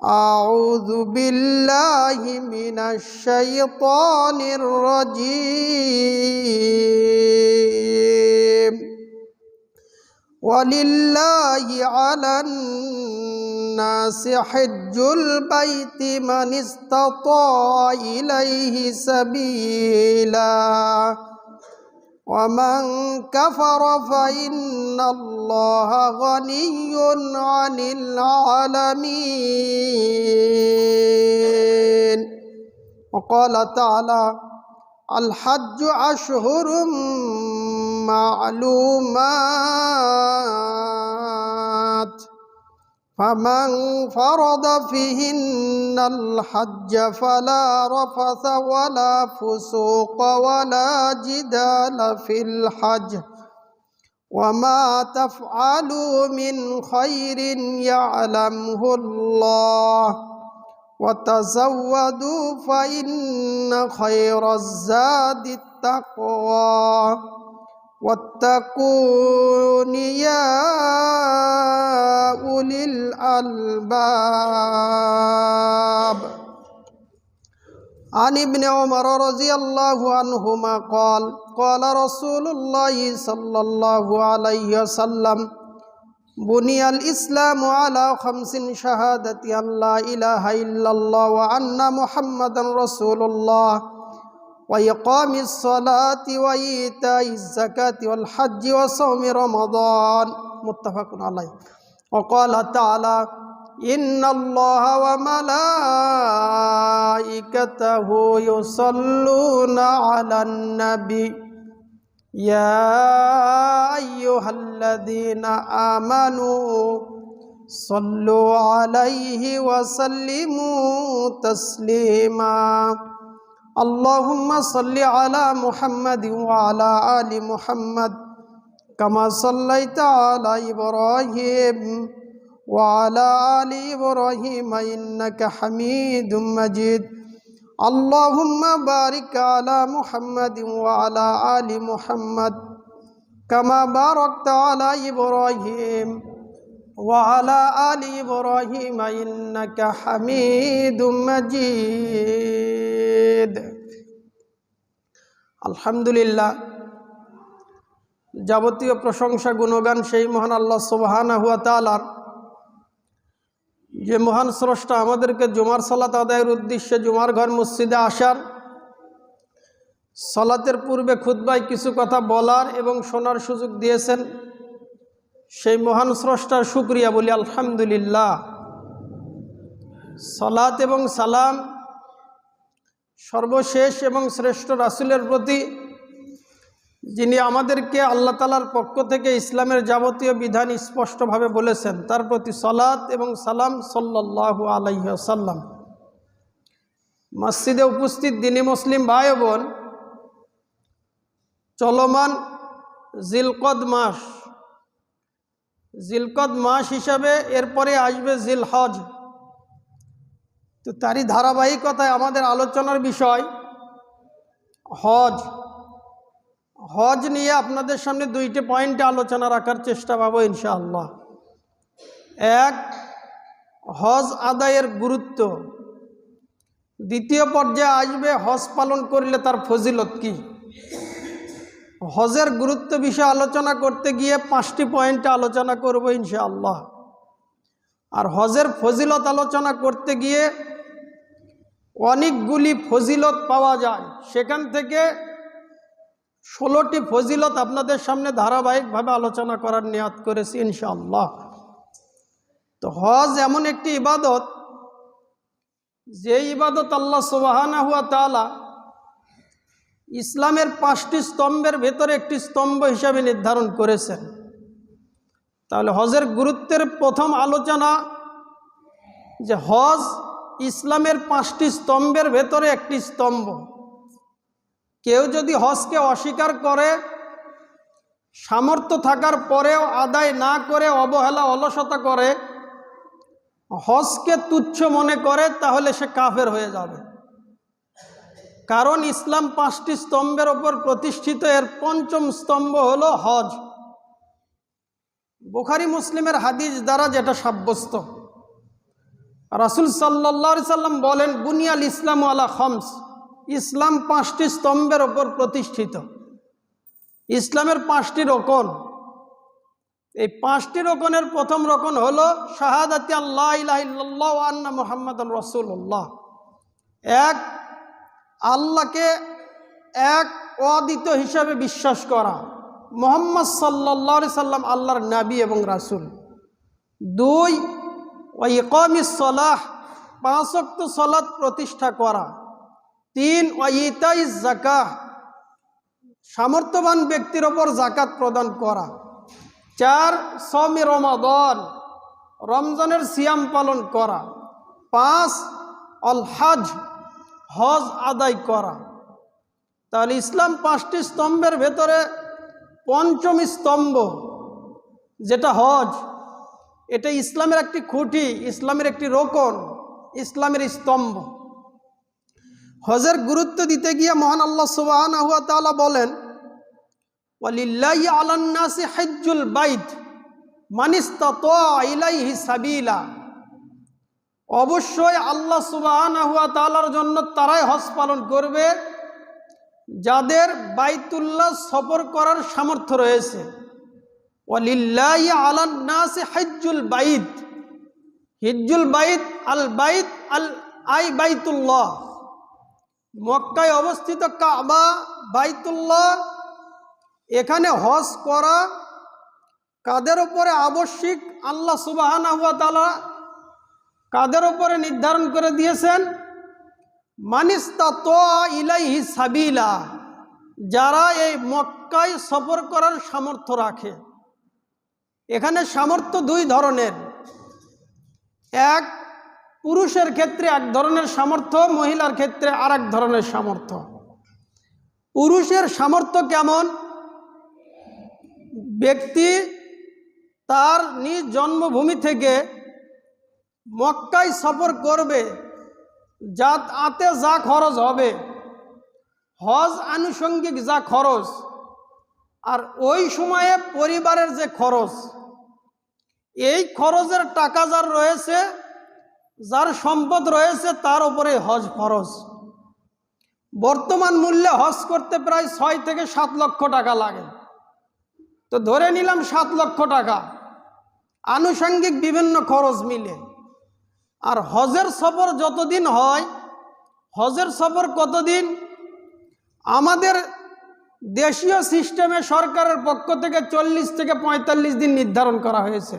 أعوذ بالله من الشيطان الرجيم ولله على الناس حج البيت من استطاع إليه سبيلا ومن كفر فإن الله غني عن العالمين وقال تعالى الحج أشهر معلومات فمن فرض فيهن الحج فلا رفث ولا فسوق ولا جدال في الحج وما تفعلوا من خير يعلمه الله وتزودوا فإن خير الزاد التقوى واتقون يا أولي الألباب عن ابن عمر رضي الله عنهما قال رسول الله صلى الله عليه وسلم بني الإسلام على 5 شهادة أن لا إله إلا الله وأن محمدا رسول الله وإقام الصلاة وإيتاء الزكاة والحج وصوم رمضان متفق عليه وقال تعالى إن الله وملائكته يصلون على النبي يا أيها الذين آمنوا صلوا عليه وسلموا تسليما اللهم صل على محمد وعلى آل محمد كما صليت على إبراهيم وعلى آل إبراهيم إنك حميد مجيد اللهم بارك على محمد وعلى آل محمد كما باركت على إبراهيم وعلى آل إبراهيم إنك حميد مجيد আলহামদুলিল্লাহ যাবতীয় প্রশংসা গুণগান সেই মহান আল্লাহ সুবহানাহু ওয়া তাআলার যে মহান স্রষ্টা আমাদেরকে জুমার সালাত আদায়ের উদ্দেশ্যে জুমার ঘর মসজিদে আসার সালাতের পূর্বে খুতবায় কিছু কথা বলার এবং শোনার সুযোগ দিয়েছেন সেই মহান স্রষ্টার শুকরিয়া বলি আলহামদুলিল্লাহ। সালাত এবং সালাম সর্বশেষ এবং শ্রেষ্ঠ রাসূলের প্রতি যিনি আমাদেরকে আল্লাহ তাআলার পক্ষ থেকে ইসলামের যাবতীয় বিধান স্পষ্টভাবে বলেছেন তার প্রতি সালাত এবং সালাম সাল্লাল্লাহু আলাইহি ওয়াসাল্লাম। মসজিদে উপস্থিত দ্বীনি মুসলিম ভাই বোন, চলমান জিলকদ মাস হিসাবে এরপরে আসবে জিলহজ। তো তারই ধারাবাহিকতায় আমাদের আলোচনার বিষয় হজ নিয়ে আপনাদের সামনে 2টি পয়েন্টে আলোচনা রাখার চেষ্টা পাবো ইনশাআল্লাহ। এক, হজ আদায়ের গুরুত্ব। দ্বিতীয় পর্যায়ে আসবে হজ পালন করলে তার ফজিলত কি। হজের গুরুত্ব বিষয়ে আলোচনা করতে গিয়ে 5টি পয়েন্টে আলোচনা করব ইনশাআল্লাহ। আর হজের ফজিলত আলোচনা করতে গিয়ে অনেকগুলি ফজিলত পাওয়া যায়, সেখান থেকে 16টি ফজিলত আপনাদের সামনে ধারাবাহিকভাবে আলোচনা করার নিয়ত করেছি ইনশাআল্লাহ। তো হজ এমন একটি ইবাদত, যে ইবাদত আল্লাহ সুবহানাহু ওয়া তাআলা ইসলামের 5টি স্তম্ভের ভেতরে একটি স্তম্ভ হিসাবে নির্ধারণ করেছেন। তাহলে হজের গুরুত্বের প্রথম আলোচনা যে হজ ইসলামের 5টি স্তম্ভের ভেতরে একটি স্তম্ভ। কেউ যদি হজকে অস্বীকার করে, সামর্থ্য থাকার পরেও আদায় না করে অবহেলা অলসতা করে, হজকে তুচ্ছ মনে করে, তাহলে সে কাফের হয়ে যাবে। কারণ ইসলাম 5টি স্তম্ভের ওপর প্রতিষ্ঠিত, এর 5ম স্তম্ভ হলো হজ। বুখারী মুসলিমের হাদিস দ্বারা যেটা সাব্যস্ত, রাসূল সাল্লাল্লাহু আলাইহি সাল্লাম বলেন, বুনিয়াল ইসলাম আলা খামস, ইসলাম 5টি স্তম্ভের ওপর প্রতিষ্ঠিত। ইসলামের 5টি রকন। এই 5টি রকনের প্রথম রকন হলো শাহাদাতি আল্লাহ ইলাহা ইল্লাল্লাহ ওয়া আন্না মুহাম্মাদুর রাসূলুল্লাহ। এক, আল্লাহকে এক অদ্বিতীয় হিসাবে বিশ্বাস করা, মুহাম্মদ সাল্লাল্লাহু আলাইহি সাল্লাম আল্লাহর নবী এবং রাসূল। 2, ওয়া ইকামিস সালাহ, 5 ওয়াক্ত সালাত প্রতিষ্ঠা করা। 3, ওয়া ইতাইজ যাকাহ, সামর্থ্যবান ব্যক্তির ওপর যাকাত প্রদান করা। 4, সওমে রমাদান, রমজানের সিয়াম পালন করা। 5, আল হজ, হজ আদায় করা। তাহলে ইসলাম 5টি স্তম্ভের ভেতরে পঞ্চম স্তম্ভ যেটা হজ, এটা ইসলামের একটি খুঁটি, ইসলামের একটি রোকন, ইসলামের স্তম্ভ। হজের গুরুত্ব দিতে গিয়ে মহান আল্লাহ সুবহানাহু ওয়া তাআলা বলেন, ওয়ালিল্লাহি আলান নাসি হজ্জুল বাইত মান ইসতাতা ইলাইহি সাবিলা। অবশ্যই আল্লাহ সুবহানাহু ওয়া তাআলার জন্য তারাই হজ পালন করবে যাদের বাইতুল্লাহ সফর করার সামর্থ্য রয়েছে। ওয়ালিল্লাহি আলান নাসি হজ্জুল বাইত, হিজ্জুল বাইত, আল বাইত আল আই বাইতুল্লাহ, মক্কায় অবস্থিত কাবা, বাইতুল্লাহ, এখানে হজ করা কাদের উপরে আবশ্যিক? আল্লাহ সুবহানাহু ওয়া তাআলা কাদের উপরে নির্ধারণ করে দিয়েছেন? মান ইসতাতা ইলাইহি সাবিলা, যারা এই মক্কায় সফর করার সামর্থ্য রাখে। এখানে সামর্থ্য 2 ধরনের। এক, পুরুষের ক্ষেত্রে এক ধরনের সামর্থ্য, মহিলার ক্ষেত্রে আরেক ধরনের সামর্থ্য। পুরুষের সামর্থ্য কেমন? ব্যক্তি তার নিজ জন্মভূমি থেকে মক্কায় সফর করবে, যাতে যা খরচ হবে, হজ আনুষঙ্গিক যা খরচ, আর ওই সময়ে পরিবারের যে খরচ, এই খরচের টাকা যার রয়েছে, যার সম্পদ রয়েছে, তার উপরে হজ ফরজ। বর্তমান মূল্যে হজ করতে প্রায় 6 থেকে 7 লক্ষ টাকা লাগে। তো ধরে নিলাম 7 লক্ষ টাকা আনুষঙ্গিক বিভিন্ন খরচ মিলে। আর হজের সফর যতদিন হয়, হজের সফর কতদিন? আমাদের দেশীয় সিস্টেমে সরকারের পক্ষ থেকে 40 থেকে 45 দিন নির্ধারণ করা হয়েছে।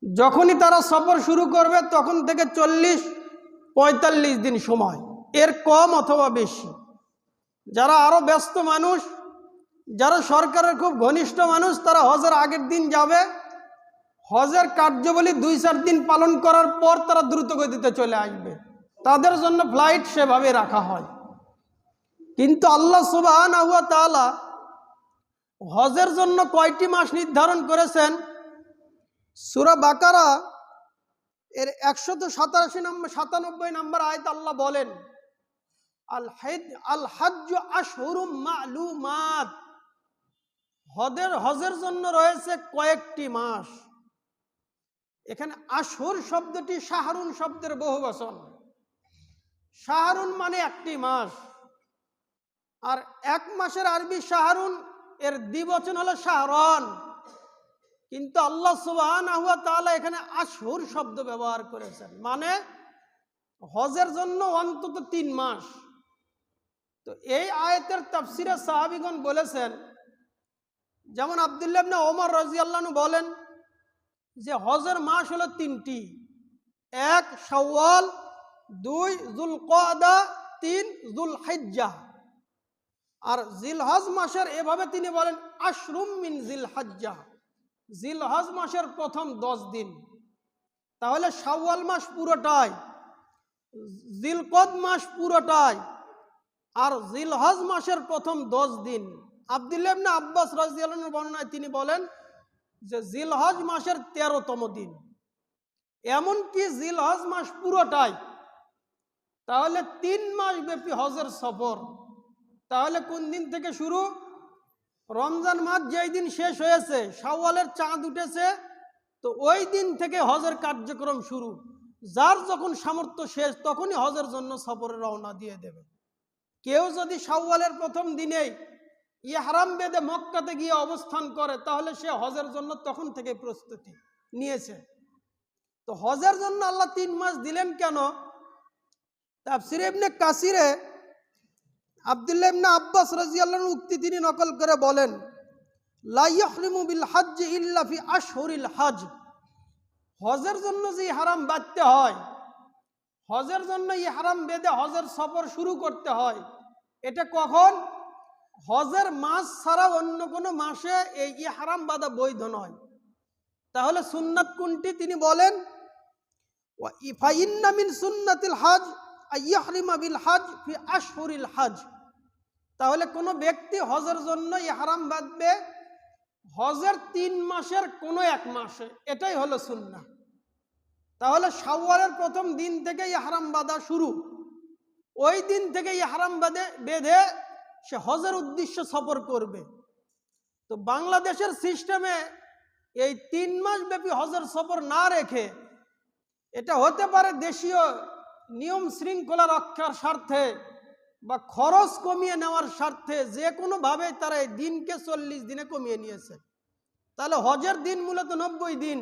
যখনই তারা সফর শুরু করবে তখন থেকে 40-45 দিন সময়, এর কম অথবা বেশি। যারা আরো ব্যস্ত মানুষ, যারা সরকারের খুব ঘনিষ্ঠ মানুষ, তারা হজের আগের দিন যাবে, হজের কার্যাবলী 2-4 দিন পালন করার পর তারা দ্রুত গতিতে চলে আসবে। তাদের জন্য ফ্লাইট সেভাবে রাখা হয়। কিন্তু আল্লাহ সুবহানাহু ওয়া তাআলা হজের জন্য কয়টি মাস নির্ধারণ করেছেন? সূরা বাকারা এর 197 নম্বর আয়াত আল্লাহ বলেন, আল হজ্জু আশহুরুম মা'লুমাত, হজের জন্য রয়েছে কয়েকটি মাস। এখানে আশহুর শব্দটি শাহরুন শব্দের বহুবচন। শাহরুন মানে একটি মাস, আর এক মাসের আরবি শাহরুন এর দ্বিবচন হলো শাহরান। কিন্তু আল্লাহ সুবহানাহু ওয়া তাআলা এখানে আশহুর শব্দ ব্যবহার করেছেন, মানে হজের জন্য অন্তত 3 মাস। তো এই আয়াতের তাফসিরে সাহাবীগণ বলেছেন, যেমন আব্দুল্লাহ ইবনে ওমর রাদিয়াল্লাহু আনহু বলেন যে হজের মাস হলো 3টি। 1 শাওয়াল, 2 যুলকআদা, 3 যুলহিজ্জাহ। আর জিলহজ মাসের এভাবে তিনি বলেন আশরুম মিন জিলহিজ্জাহ, জিলহজ মাসের প্রথম 10 দিন। তাহলে শাওয়াল মাস পুরোটাই, জিলকদ মাস পুরোটাই, আর জিলহজ মাসের প্রথম 10 দিন। আব্দুল্লাহ ইবনে আব্বাস রাদিয়াল্লাহু আনহু বর্ণনায় তিনি বলেন যে জিলহজ মাসের 13তম দিন, এমনকি জিলহজ মাস পুরোটাই। তাহলে 3 মাস ব্যাপী হজের সফর। তাহলে কোন দিন থেকে শুরু? রমজান মাস যেই দিন শেষ হয়েছে, শাওয়ালের চাঁদ উঠেছে, তো ওই দিন থেকে হজের কার্যক্রম শুরু। যার যখন সামর্থ্য শেষ তখনই হজের জন্য সফরে রওনা দিয়ে দেবে। কেউ যদি শাওয়ালের প্রথম দিনেই ইহরাম বেঁধে মক্কাতে গিয়ে অবস্থান করে তাহলে সে হজের জন্য তখন থেকে প্রস্তুতি নিয়েছে। তো হজের জন্য আল্লাহ 3 মাস দিলেন কেন? তাফসীরে ইবনে কাসিরে আব্দুল্লাহ ইবনে আব্বাস রাদিয়াল্লাহু আনহু উক্তি তিনি নকল করে বলেন, লা ইয়াহরিমু বিল হজ্জ ইল্লা ফি আশহুরিল হজ। হজের জন্য যে ইহরাম বাঁধতে হয়, হজের জন্য ইহরাম বেঁধে হজের সফর শুরু করতে হয়, এটা কখন? হজের মাস ছাড়া অন্য কোনো মাসে এই ইহরাম বাঁধা বৈধ নয়। তাহলে সুন্নাত কোনটি? তিনি বলেন, ওয়া ইফাইন্না মিন সুন্নাতিল হজ আইয়াহরিমা বিল হজ ফি আশহুরিল হজ। তাহলে কোনো ব্যক্তি হজের জন্য ইহরাম বাঁধবে হজের 3 মাসের কোনো এক মাসে, এটাই হলো সুন্নাহ। তাহলে শাওয়ালের প্রথম দিন থেকে ইহরাম বাঁধা শুরু, ওই দিন থেকে ইহরাম বেঁধে সে হজের উদ্দেশ্যে সফর করবে। তো বাংলাদেশের সিস্টেমে এই 3 মাস ব্যাপী হজের সফর না রেখে, এটা হতে পারে দেশীয় নিয়ম শৃঙ্খলা রক্ষার স্বার্থে বা খরচ কমিয়ে নেওয়ার স্বার্থে, যে কোনোভাবে তারা এই দিনকে 40 দিনে কমিয়ে নিয়েছে। তাহলে হজের দিন মূলত 90 দিন,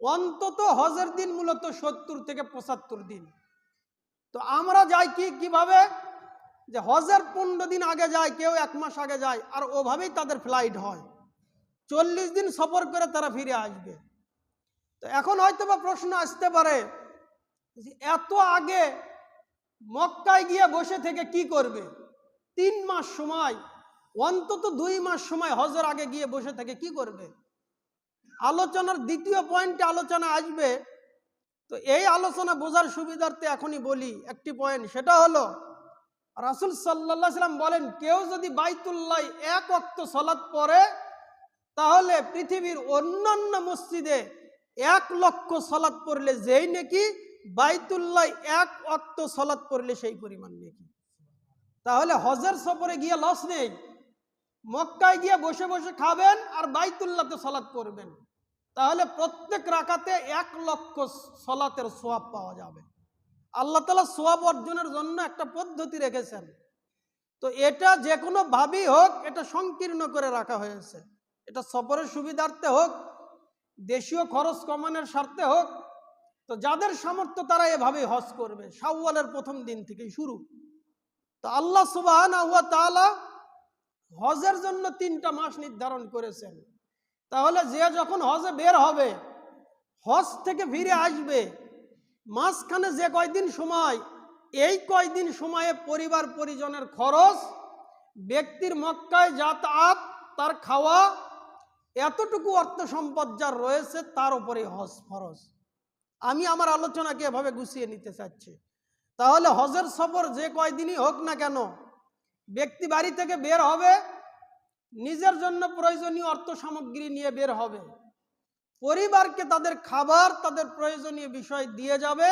অন্তত হজের দিন মূলত 70 থেকে 75 দিন। তো আমরা যাই কিভাবে? যে হজের 15 দিন আগে যায়, কেউ 1 মাস আগে যায়, আর ওভাবেই তাদের ফ্লাইট হয়। 40 দিন সফর করে তারা ফিরে আসবে। তো এখন হয়তো বা প্রশ্ন আসতে পারে যে এত আগে মক্কায় গিয়ে বসে থেকে কি করবে? 3 মাস সময়, অন্তত 2 মাস সময় হজের আগে গিয়ে বসে থেকে কি করবে? আলোচনার দ্বিতীয় পয়েন্টে আলোচনা আসবে। তো এই আলোচনা বোঝার সুবিধার্থে এখনই বলি একটি পয়েন্ট, সেটা হলো রাসূল সাল্লাল্লাহু আলাইহি ওয়াসাল্লাম বলেন, কেউ যদি বাইতুল্লাহ 1 ওয়াক্ত সালাত পড়ে তাহলে পৃথিবীর অন্যান্য মসজিদে 1 লক্ষ সালাত পড়লে যেই নেকি, বাইতুল্লাহ 1 ওয়াক্ত সালাত পড়লে সেই পরিমাণ নেকি। তাহলে হজের সফরে গিয়ে লস নেই, মক্কায় গিয়ে বসে বসে খাবেন আর বাইতুল্লাহতে সালাত পড়বেন, তাহলে প্রত্যেক রাকাতে 1 লক্ষ সালাতের সওয়াব পাওয়া যাবে। আল্লাহ তাআলা সওয়াব অর্জনের জন্য একটা পদ্ধতি রেখেছেন। তো এটা যে কোনো ভাবেই হোক, এটা সংকীর্ণ করে রাখা হয়েছে। এটা সফরের সুবিধার্থে হোক, দেশীয় খরচ কমানোর স্বার্থে হোক। তো যাদের সামর্থ্য তারা এভাবেই হজ করবে, শাওয়ালের প্রথম দিন থেকেই শুরু। তো আল্লাহ সুবহানাহু ওয়া তাআলা হজের জন্য 3টা মাস নির্ধারণ করেছেন। তাহলে যে যখন হজে বের হবে, হজ থেকে ফিরে আসবে, মাঝখানে যে কয়দিন সময়, এই কয়দিন সময়ে পরিবার পরিজনের খরচ, ব্যক্তির মক্কায় যাতায়াত, তার খাওয়া, এতটুকু অর্থ সম্পদ যার রয়েছে তার উপরে হজ ফরজ। আমি আমার আলোচনাকে এভাবে গুছিয়ে নিতে চাচ্ছি। তাহলে হজের সফর যে কয়দিনই হোক না কেন, ব্যক্তি বাড়ি থেকে বের হবে, নিজের জন্য প্রয়োজনীয় অর্থ সামগ্রী নিয়ে বের হবে, পরিবারকে তাদের খাবার, তাদের প্রয়োজনীয় বিষয় দিয়ে যাবে,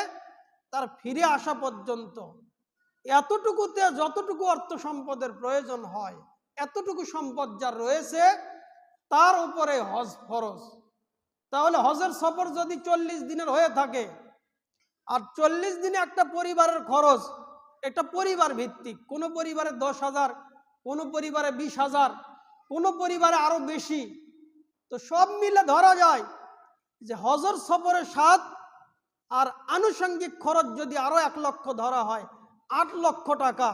তার ফিরে আসা পর্যন্ত এতটুকুতে যতটুকু অর্থ সম্পদের প্রয়োজন হয়, এতটুকু সম্পদ যার রয়েছে তার উপরে হজ ফরজ। তাহলে হজের সফর যদি 40 দিনের হয়ে থাকে, আর 40 দিনে একটা পরিবারের খরচ, এটা পরিবার ভিত্তিক, কোনো পরিবারে 10,000, কোনো পরিবারে 20,000, কোনো পরিবারে আরো বেশি। তো সব মিলে ধরা যায় যে হজের সফরের স্বাদ আর আনুষঙ্গিক খরচ যদি আরো 1 লক্ষ ধরা হয়, 8 লক্ষ টাকা।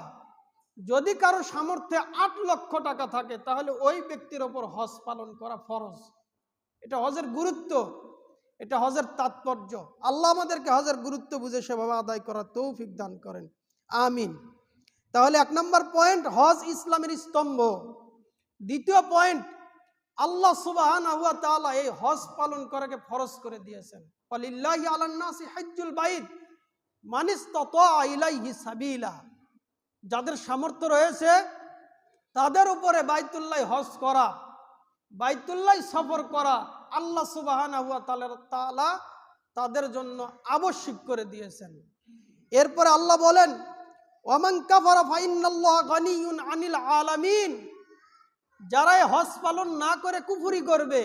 যদি কারো সামর্থ্যে 8 লক্ষ টাকা থাকে তাহলে ওই ব্যক্তির ওপর হজ পালন করা ফরজ। এটা হজের গুরুত্ব, এটা হজের তাৎপর্য। আল্লাহ আমাদেরকে হজের গুরুত্ব বুঝে সেভাবে আদায় করার তৌফিক দান করেন, আমিন। তাহলে 1 নম্বর পয়েন্ট, হজ ইসলামের স্তম্ভ। দ্বিতীয় পয়েন্ট, আল্লাহ সুবহানাহু ওয়া তাআলা এই হজ পালন করাকে ফরজ করে দিয়েছেন। ওয়ালিল্লাহি আলান নাসি হজ্জুল বাইত মান ইসতাতা ইলাইহি সাবিলা। যাদের সামর্থ্য রয়েছে তাদের উপরে বাইতুল্লাহ হজ করা, বাইতুল্লাহ সফর করা আল্লাহ সুবহানাহু ওয়া তাআলা তাদের জন্য আবশ্যক করে দিয়েছেন। এরপরে আল্লাহ বলেন, ওয়ামান কাফারা ফাইন্নাল্লাহা গানিয়্যুন আনিল আলামিন। যারা হজ পালন না করে কুফরি করবে,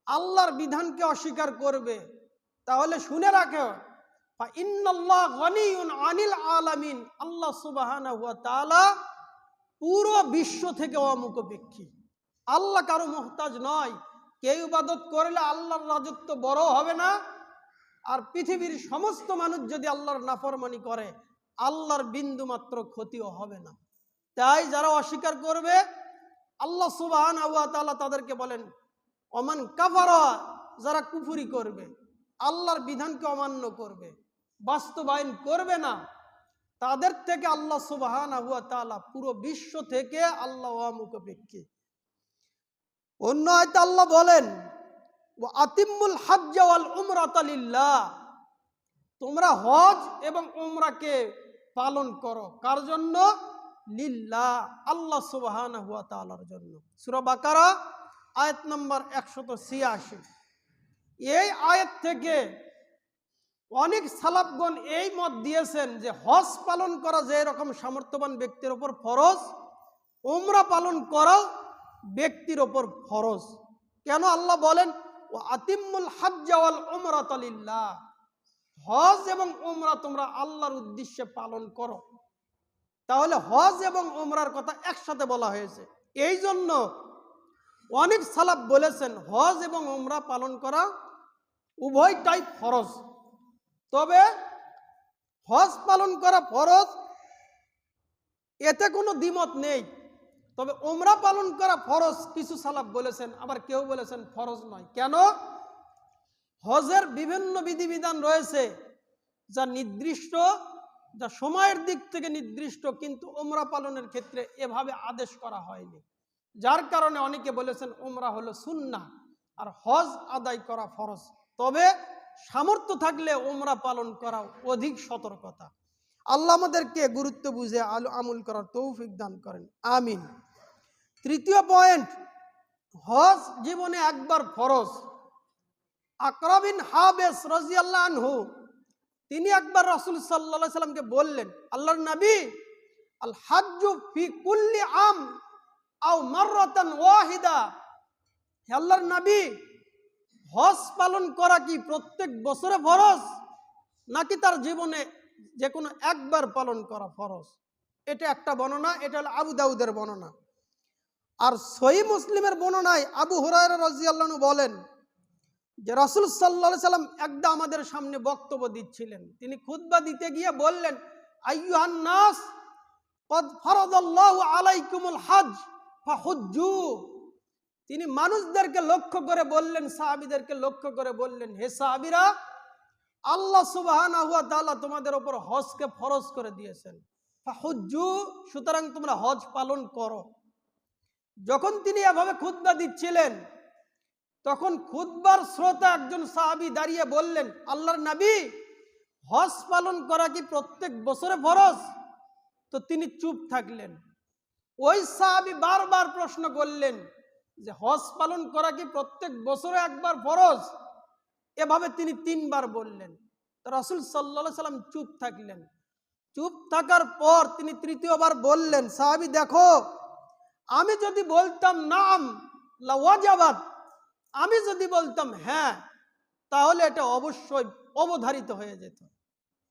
আল্লাহর বিধানকে অস্বীকার করবে, তাহলে শুনে রাখো, ইন্নাল্লাহ গনিয়ুন আনিল আলামিন, আল্লাহ সুবহানাহু ওয়া তাআলা পুরো বিশ্ব থেকে অমুখাপেক্ষী। আল্লাহ কারো মুহতাজ নয়। কেউ ইবাদত করলে আল্লাহর রাজত্ব বড় হবে না, আর পৃথিবীর সমস্ত মানুষ যদি আল্লাহর নাফরমানি করে আল্লাহর বিন্দু মাত্র ক্ষতিও হবে না। তাই যারা অস্বীকার করবে আল্লাহ সুবহানাহু ওয়া তাআলা তাদেরকে বলেন ওমান কাফারা, যারা কুফরি করবে, আল্লাহর বিধানকে অমান্য করবে, বাস্তবায়ন করবে না, তাদের থেকে আল্লাহ সুবহানাহু ওয়া তাআলা পুরো বিশ্ব থেকে আল্লাহ অমুখাপেক্ষী। অন্য আয়াতে আল্লাহ বলেন ওয়া আতিম্মুল হজ্জ ওয়াল উমরাতা লিল্লাহ, তোমরা হজ এবং উমরাকে পালন করো। কার জন্য? লিল্লাহ, আল্লাহ সুবহানাহু ওয়া তাআলার জন্য। সূরা বাকারা আয়াত নম্বর 186। এই আয়াত থেকে অনেক সালাফগণ এই মত দিয়েছেন যে হজ পালন করা যে রকম সামর্থ্যবান ব্যক্তির ওপর ফরজ, উমরা পালন করাও ব্যক্তির ওপর ফরজ। কেন? আল্লাহ বলেন ওয়া আতিম্মুল হজ্জ ওয়াল উমরাতা লিল্লাহ, হজ এবং উমরা তোমরা আল্লাহর উদ্দেশ্যে পালন করো। তাহলে হজ এবং উমরার কথা একসাথে বলা হয়েছে। এই জন্য অনেক সালাফ বলেছেন হজ এবং উমরা পালন করা উভয়টাই ফরজ। তবে হজ পালন করা ফরজ, এতে কোনো দ্বিমত নেই। তবে উমরা পালন করা ফরজ কিছু সালাফ বলেছেন, আবার কেউ বলেছেন ফরজ নয়। কেন? হজের বিভিন্ন বিধিবিধান রয়েছে যা নির্দিষ্ট, যা সময়ের দিক থেকে নির্দিষ্ট, কিন্তু উমরা পালনের ক্ষেত্রে এভাবে আদেশ করা হয়নি। যার কারণে অনেকে বলেছেন উমরা হলো সুন্নাহ আর হজ আদায় করা ফরজ। তবে সামর্থ্য থাকলে উমরা পালন করা অধিক সতর্কতা। আল্লাহ আমাদেরকে গুরুত্ব বুঝে আমল করার তৌফিক দান করেন, আমিন। তৃতীয় পয়েন্ট, হজ জীবনে একবার ফরজ। আকরা বিন হাবেস রাদিয়াল্লাহু আনহু তিনি একবার রাসূল সাল্লাল্লাহু আলাইহি সাল্লামকে বললেন, আল্লাহর নবী, আল হাজ্জু ফি কুল্লি আম আও মাররাতান ওয়াহিদা, হে আল্লাহর নবী, হজ পালন করা কি প্রত্যেক বছরে ফরজ, নাকি তার জীবনে যে কোনো একবার পালন করা ফরজ? এটা একটা বর্ণনা, এটা হলো আবু দাউদের বর্ণনা। আর সহিহ মুসলিমের বর্ণনায় আবু হুরায়রা রাদিয়াল্লাহু আনহু বলেন যে রাসূল সাল্লাল্লাহু আলাইহি সাল্লাম একদা আমাদের সামনে বক্তব্য দিচ্ছিলেন। তিনি খুতবা দিতে গিয়ে বললেন, আইয়ুহান নাস কদ ফারাদাল্লাহু আলাইকুমুল হজ ফাহুজ্জু। তিনি মানুষদেরকে লক্ষ্য করে বললেন, সাহাবীদেরকে লক্ষ্য করে বললেন, হে সাহাবীরা, আল্লাহ সুবহানাহু ওয়া তাআলা তোমাদের উপর হজকে ফরজ করে দিয়েছেন, ফাহুজ্জু, সুতরাং তোমরা হজ পালন করো। যখন তিনি এভাবে খুতবা দিচ্ছিলেন তখন খুতবার শ্রোতা একজন সাহাবী দাঁড়িয়ে বললেন, আল্লাহর নবী, হজ পালন করা কি প্রত্যেক বছরে ফরজ? তো তিনি চুপ থাকলেন। ওই সাহাবী বারবার প্রশ্ন করলেন যে হজ পালন করা কি প্রত্যেক বছরে একবার ফরজ? এভাবে তিনি 3 বার বললেন। তো রাসূল সাল্লাল্লাহু আলাইহি সাল্লাম চুপ থাকলেন। চুপ থাকার পর তিনি 3য় বার বললেন, সাহাবী দেখো, আমি যদি বলতাম নাম লা ওয়াজাবাত, আমি যদি বলতাম হ্যাঁ, তাহলে এটা অবশ্যই অবধারিত হয়ে যেত।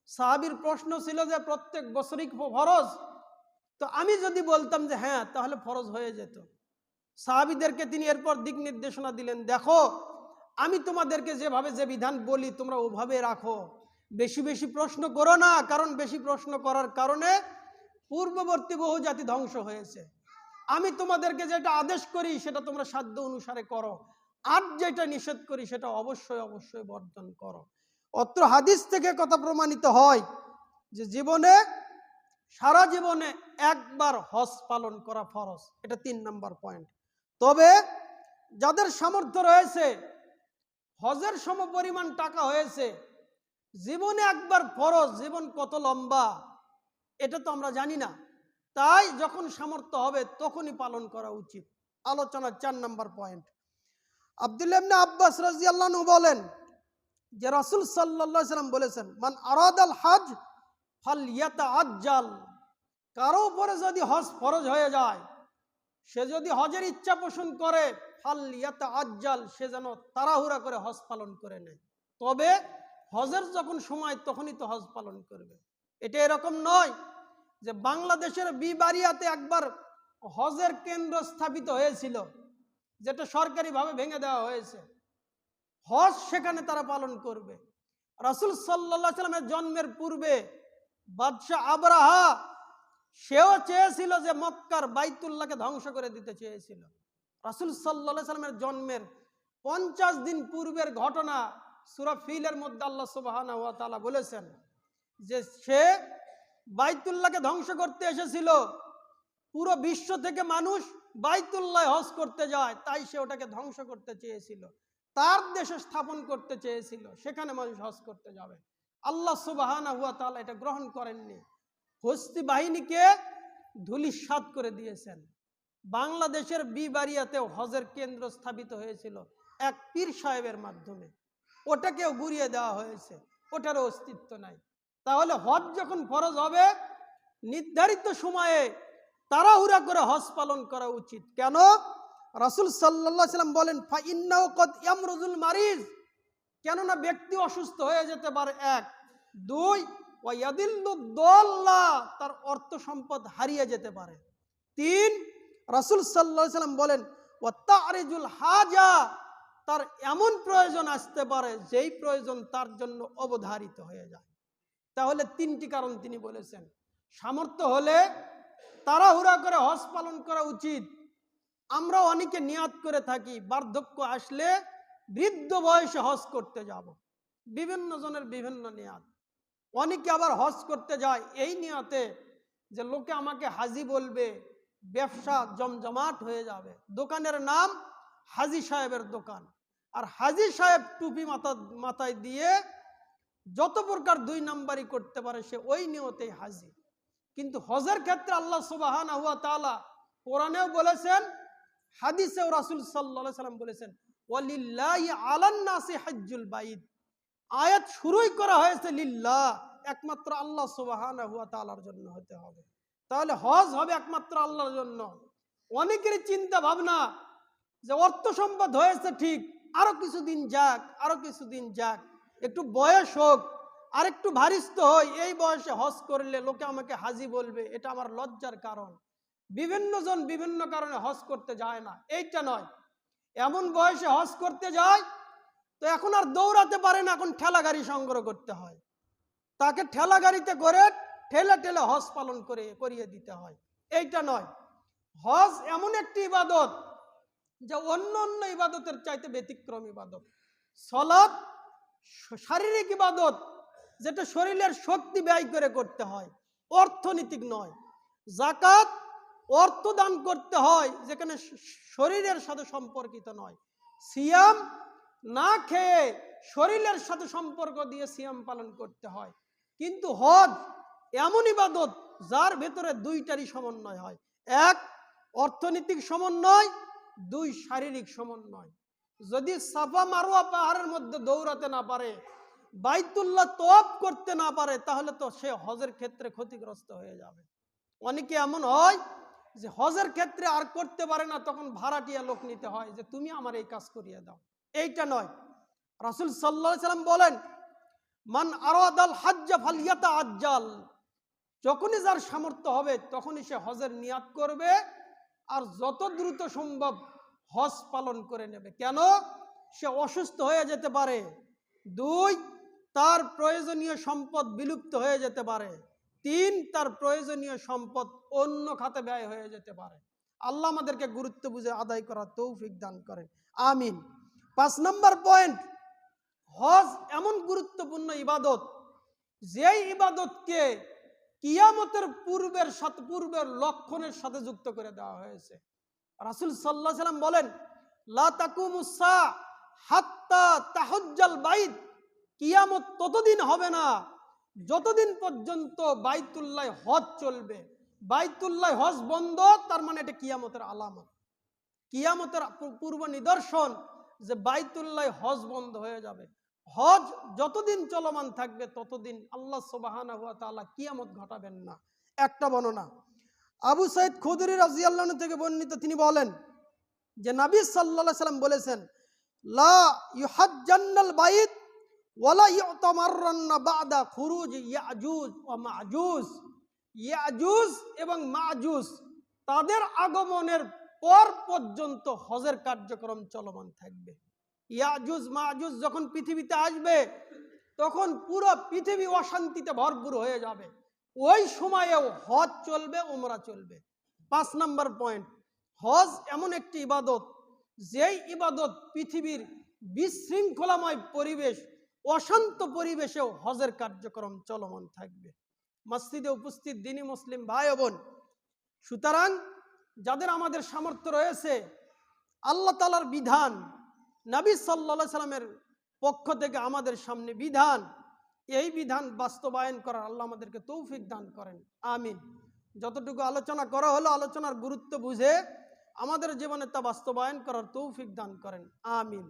সাহাবীর প্রশ্ন ছিল যে প্রত্যেক বছরই ফরজ, তো আমি যদি বলতাম যে হ্যাঁ, তাহলে ফরজ হয়ে যেত। সাহাবীদেরকে তিনি এরপর দিক নির্দেশনা দিলেন, দেখো, আমি তোমাদেরকে যেভাবে যে বিধান বলি তোমরা ওভাবে রাখো, বেশি বেশি প্রশ্ন করো না, কারণ বেশি প্রশ্ন করার কারণে পূর্ববর্তী বহু জাতি ধ্বংস হয়েছে। আমি তোমাদেরকে যেটা আদেশ করি সেটা তোমরা সাধ্য অনুসারে করো, আর যেটা নিষেধ করি সেটা অবশ্যই অবশ্যই বর্জন করো। অত্র হাদিস থেকে কথা প্রমাণিত হয় যে জীবনে, সারা জীবনে একবার হজ পালন করা ফরজ। এটা 3 নম্বর পয়েন্ট। তবে যাদের সামর্থ্য রয়েছে, হজের সমপরিমাণ টাকা হয়েছে, জীবনে একবার ফরজ, জীবন কত লম্বা এটা তো আমরা জানি না, তাই যখন সামর্থ্য হবে তখনই পালন করা উচিত। আলোচনার 4 নম্বর পয়েন্ট, আব্দুল্লাহ ইবনে আব্বাস রাদিয়াল্লাহু আনহু বলেন যে রাসূল সাল্লাল্লাহু আলাইহি সাল্লাম বলেছেন, মান আরাদাল হজ ফালইয়াতাআজ্জাল, কারো উপরে যদি হজ ফরজ হয়ে যায়, সে যদি হজের ইচ্ছা পোষণ করে, ফালইয়াতাআজ্জাল, সে যেন তাড়াহুড়া করে হজ পালন করে নেয়। তবে হজের যখন সময় তখনই তো হজ পালন করবে। এটা এরকম নয় যে বাংলাদেশের বিবাড়িয়াতে একবার হজের কেন্দ্র স্থাপিত হয়েছিল, যেটা সরকারিভাবে ভেঙে দেওয়া হয়েছে, হজ সেখানে তারা পালন করবে। রাসূল সাল্লাল্লাহু আলাইহি সাল্লামের জন্মের পূর্বে বাদশাহ আবরাহা সেও চেয়েছিল যে মক্কার বাইতুল্লাহকে ধ্বংস করে দিতে চেয়েছিল। রাসূল সাল্লাল্লাহু আলাইহি সাল্লামের জন্মের 50 দিন পূর্বের ঘটনা সূরা ফিলের মধ্যে আল্লাহ সুবহানাহু ওয়া তাআলা বলেছেন যে সে বাইতুল্লাহকে ধ্বংস করতে এসেছিল। পুরো বিশ্ব থেকে মানুষ বাইতুল্লাহ হজ করতে যায়, তাই সে ওটাকে ধ্বংস করতে চেয়েছিল, তার দেশে স্থাপন করতে চেয়েছিল, সেখানে মানুষ হজ করতে যাবে। আল্লাহ সুবহানাহু ওয়া তাআলা এটা গ্রহণ করেননি, হস্তি বাহিনীকে ধূলিসাৎ করে দিয়েছেন। বাংলাদেশের বিবাড়িয়াতেও হজের কেন্দ্র স্থাপিত হয়েছিল এক পীর সাহেবের মাধ্যমে, ওটাকেও গুড়িয়ে দেওয়া হয়েছে, ওটারও অস্তিত্ব নাই। তাহলে হজ যখন ফরজ হবে নির্ধারিত সময়ে তাড়াহুড়া করে হজ পালন করা উচিত। কেন? রাসূল সাল্লাল্লাহু আলাইহি সাল্লাম বলেন ফাইন্নাহু কদ ইয়ামরুজুল মারিজ, কেননা ব্যক্তি অসুস্থ হয়ে যেতে পারে, এক। দুই, ওয়া ইয়াদিল্লু দাল্লা, তার অর্থ সম্পদ হারিয়ে যেতে পারে। তিন, রাসূল সাল্লাল্লাহু আলাইহি সাল্লাম বলেন ওয়া তা'রিজুল হাজা, তার এমন প্রয়োজন আসতে পারে যেই প্রয়োজন তার জন্য অবধারিত হয়ে যায়। তাহলে তিনটি কারণ তিনি বলেছেন। সামর্থ্য হলে তাড়াহুড়া করে হজ পালন করা উচিত। আমরা অনেকে নিয়াত করে থাকি বার্ধক্য আসলে বৃদ্ধ বয়সে হজ করতে যাব, বিভিন্ন জনের বিভিন্ন নিয়াত। অনেকে আবার হজ করতে যায় এই নিয়াতে যে লোকে আমাকে হাজি বলবে, ব্যবসা জমজমাট হয়ে যাবে। দোকানের নাম হাজি সাহেবের দোকান, আর হাজি সাহেব টুপি মাথায় দিয়ে যত প্রকার দুই নাম্বারি করতে পারে সে ওই নিয়তেই হাজি। কিন্তু হজের ক্ষেত্রে আল্লাহ সুবহানাহু ওয়া তাআলা কোরআনেও বলেছেন, হাদিসেও রাসূল সাল্লাল্লাহু আলাইহি সাল্লাম বলেছেন ওয়ালিল্লাহি আলান নাসি হজ্জুল বাইত। আয়াত শুরুই করা হয়েছে লিল্লাহ, একমাত্র আল্লাহ সুবহানাহু ওয়া তাআলার জন্য হতে হবে। তাহলে হজ হবে একমাত্র আল্লাহর জন্য। অনেকেরই চিন্তা ভাবনা যে অর্থ সম্পদ হয়েছে ঠিক, আরো কিছুদিন যাক, আরো কিছুদিন যাক, একটু বয়স হোক, আর একটু ভারিস্থ হই, এই বয়সে হজ করলে লোকে আমাকে হাজি বলবে, এটা আমার লজ্জার কারণ। বিভিন্ন জন বিভিন্ন কারণে হজ করতে যায় না, এইটা নয়। এমন বয়সে হজ করতে যায় তো এখন আর দৌড়াতে পারে না, এখন ঠেলা গাড়ি সংগ্রহ করতে হয়, তাকে ঠেলা গাড়িতে করে ঠেলে ঠেলে হজ পালন করিয়ে দিতে হয়, এইটা নয়। হজ এমন একটি ইবাদত যা অন্য অন্য ইবাদতের চাইতে ব্যতিক্রম ইবাদত। সালাত শারীরিক ইবাদত, যেটা শরীরের শক্তি ব্যয় করে করতে হয়, অর্থনৈতিক নয়। যাকাত অর্থ দান করতে হয়, যেখানে শরীরের সাথে সম্পর্কিত নয়। সিয়াম না খেয়ে শরীরের সাথে সম্পর্ক দিয়ে সিয়াম পালন করতে হয়। কিন্তু হজ এমন ইবাদত যার ভেতরে দুইটারই সমন্বয় হয়, এক অর্থনৈতিক সমন্বয়, দুই শারীরিক সমন্বয়। যদি সাফা মারওয়া পাহাড়ের মধ্যে দৌড়াতে না পারে, বাইতুল্লাহ তওয়াফ করতে না পারে, তাহলে তো সে হজের ক্ষেত্রে ক্ষতিগ্রস্ত হয়ে যাবে। অনেকে এমন হয় যে হজের ক্ষেত্রে আর করতে পারে না, তখন ভাড়াটিয়া লোক নিতে হয় যে তুমি আমার এই কাজ করিয়ে দাও, এইটা নয়। রাসূল সাল্লাল্লাহু আলাইহি সাল্লাম বলেন মান আরাদাল হজ্জ ফালইয়াতাআজ্জাল, যখনই যার সামর্থ্য হবে তখনই সে হজের নিয়াত করবে আর যত দ্রুত সম্ভব হজ পালন করে নেবে। কেন? সে অসুস্থ হয়ে যেতে পারে। দুই, তার প্রয়োজনীয় সম্পদ বিলুপ্ত হয়ে যেতে পারে। তিন, তার প্রয়োজনীয় সম্পদ অন্য খাতে ব্যয় হয়ে যেতে পারে। আল্লাহ আমাদেরকে গুরুত্ব বুঝে আদায় করার তৌফিক দান করেন, আমিন। 5 নম্বর পয়েন্ট, হজ এমন গুরুত্বপূর্ণ ইবাদত যেই ইবাদতকে কিয়ামতের পূর্বের লক্ষণের সাথে যুক্ত করে দেওয়া হয়েছে। রাসূল সাল্লাল্লাহু আলাইহি সাল্লাম বলেন লা তাকুমুস সা হাত্তা তাহুজ্জাল বাইত, কিয়ামত ততদিন হবে না যতদিন পর্যন্ত বাইতুল্লাহ হজ চলবে। বাইতুল্লাহ হজ বন্ধ, তার মানে এটা কিয়ামতের আলামত, কিয়ামতের পূর্ব নিদর্শন যে বাইতুল্লাহ হজ বন্ধ হয়ে যাবে। হজ যতদিন চলমান থাকবে ততদিন আল্লাহ সুবহানাহু ওয়া তাআলা কিয়ামত ঘটাবেন না। একটা বর্ণনা আবু সাইদ খুদরি রাদিয়াল্লাহু আনহু থেকে বর্ণিত, তিনি বলেন যে নবী সাল্লাল্লাহু আলাইহি সাল্লাম বলেছেন লা ইউহাজ্জান্নাল বাইত ওয়ালা ইউতামাররান্না বাদা খুরুজ ইয়াজুজ ওয়া মাজুজ। ইয়াজুজ এবং মাজুজ তাদের আগমনের পর পর্যন্ত হজের কার্যক্রম চলমান থাকবে। ইয়াজুজ মাজুজ যখন পৃথিবীতে আসবে তখন পুরো পৃথিবী অশান্তিতে ভরপুর হয়ে যাবে। ওই সময়েও হজ চলবে, উমরা চলবে। 5 নম্বর পয়েন্ট, হজ এমন একটি ইবাদত যেই ইবাদত পৃথিবীর বিশৃঙ্খলাময় পরিবেশ, অশান্ত পরিবেশেও হজের কার্যক্রম চলমান থাকবে। মসজিদে উপস্থিত দ্বীনি মুসলিম ভাই বোন, সুতরাং যাদের আমাদের সামর্থ্য রয়েছে, আল্লাহ তাআলার বিধান, নবী সাল্লাল্লাহু আলাইহি সাল্লামের পক্ষ থেকে আমাদের সামনে বিধান, এই বিধান বাস্তবায়ন করার আল্লাহ আমাদেরকে তৌফিক দান করেন, আমিন। যতটুকু আলোচনা করা হলো, আলোচনার গুরুত্ব বুঝে আমাদের জীবনে তা বাস্তবায়ন করার তৌফিক দান করেন, আমিন।